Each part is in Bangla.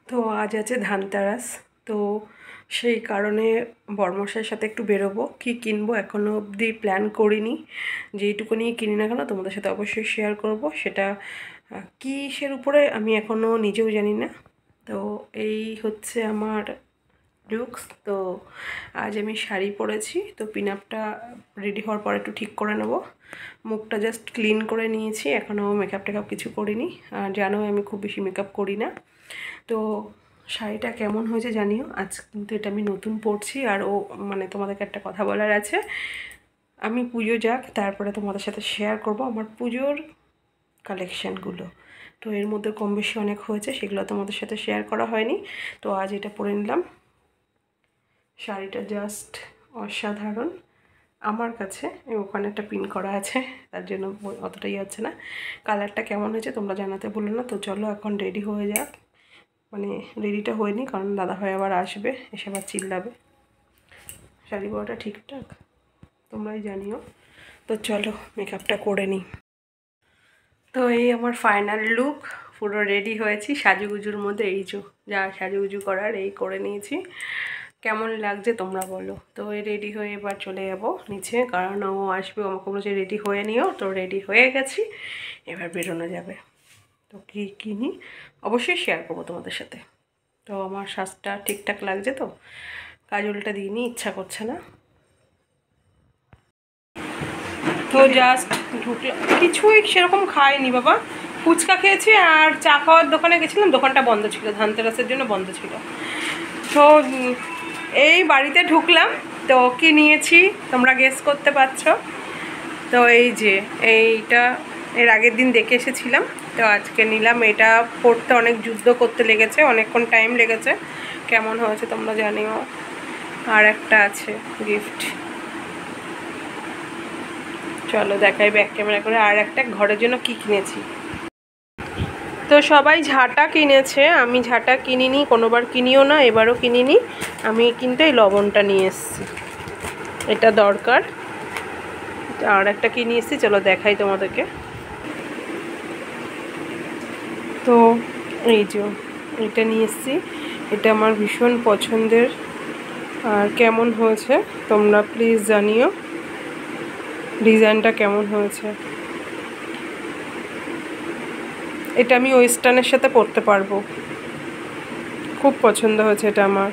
তো আজ আছে ধানতেরাস। তো সেই কারণে বরমশাইয়ের সাথে একটু বেরোবো। কি কিনবো এখনও অবধি প্ল্যান করিনি। যেইটুকুনি কিনি না কেন তোমাদের সাথে অবশ্যই শেয়ার করব। সেটা কিসের উপরে আমি এখনও নিজেও জানি না। তো এই হচ্ছে আমার লুকস। তো আজ আমি শাড়ি পরেছি। তো পিনআপটা রেডি হওয়ার পর একটু ঠিক করে নেব। মুখটা জাস্ট ক্লিন করে নিয়েছি, এখনও মেকআপ টেকআপ কিছু করিনি। আর জানো আমি খুব বেশি মেকআপ করি না। তো শাড়িটা কেমন হয়েছে জানিও। আজ কিন্তু এটা আমি নতুন পরছি। আর মানে তোমাদেরকে একটা কথা বলার আছে, আমি পুজো যাক তারপরে তোমাদের সাথে শেয়ার করব আমার পুজোর কালেকশানগুলো। তো এর মধ্যে কম বেশি অনেক হয়েছে, সেগুলো তোমাদের সাথে শেয়ার করা হয়নি। তো আজ এটা পরে নিলাম। শাড়িটা জাস্ট অসাধারণ আমার কাছে। ওখানে একটা পিন করা আছে, তার জন্য অতটাই হচ্ছে না। কালারটা কেমন হয়েছে তোমরা জানাতে ভুলো না। তো চলো এখন রেডি হয়ে যাক। মানে রেডিটা হয়নি কারণ দাদাভাই আবার আসবে, এসে আবার চিল্লাবে। শাড়ি পরাটা ঠিকঠাক তোমরাই জানিও। তো চলো মেকআপটা করে নিই। তো এই আমার ফাইনাল লুক, পুরো রেডি হয়েছি সাজুগুজুর মধ্যে। এই যা সাজুগুজু করার এই করে নিয়েছি। কেমন লাগছে তোমরা বলো। তো এই রেডি হয়ে এবার চলে যাবো নিচে, কারণ ও আসবে। আমাকে বলেছে রেডি হয়ে নিও। তো রেডি হয়ে গেছি, এবার বেরোনো যাবে। তো কী কিনি অবশ্যই শেয়ার করবো তোমাদের সাথে। তো আমার সাজটা ঠিকঠাক লাগছে তো, কাজলটা দিইনি, ইচ্ছা করছে না। তো জাস্ট ঢুকলাম, কিছুই সেরকম খাইনি বাবা। ফুচকা খেয়েছি আর চা খাওয়ার দোকানে গেছিলাম, দোকানটা বন্ধ ছিল, ধানতেরাসের জন্য বন্ধ ছিল। তো এই বাড়িতে ঢুকলাম। তো কি নিয়েছি তোমরা গেস করতে পারছো? তো এই যে এইটা এর আগের দিন দেখে এসেছিলাম, তো আজকে নিলাম। এটা পড়তে অনেক যুদ্ধ করতে লেগেছে, অনেকক্ষণ টাইম লেগেছে। কেমন হয়েছে তোমরা জানিও। আর একটা আছে গিফট, চলো দেখাই ব্যাক ক্যামেরা করে। আর একটা ঘরের জন্য কি কিনেছি। তো সবাই ঝাঁটা কিনেছে, আমি ঝাঁটা কিনিনি, কোনোবার কিনিও না, এবারও কিনিনি। আমি কিন্তু এই লবণটা নিয়ে এসেছি, এটা দরকার। আর একটা কি নিয়ে এসেছি চলো দেখাই তোমাদেরকে। তো এই যে এটা নিয়ে এসেছি, এটা আমার ভীষণ পছন্দের। আর কেমন হয়েছে তোমরা প্লিজ জানিও, ডিজাইনটা কেমন হয়েছে। এটা আমি ওয়েস্টার্নের সাথে পরতে পারবো, খুব পছন্দ হয়েছে এটা আমার।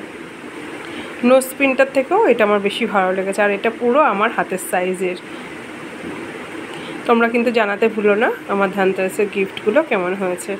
নোজ পিনটার থেকেও এটা আমার বেশি ভালো লেগেছে। আর এটা পুরো আমার হাতের সাইজের। তোমরা কিন্তু জানাতে ভুলো না আমার ধানতেরাসের গিফটগুলো কেমন হয়েছে।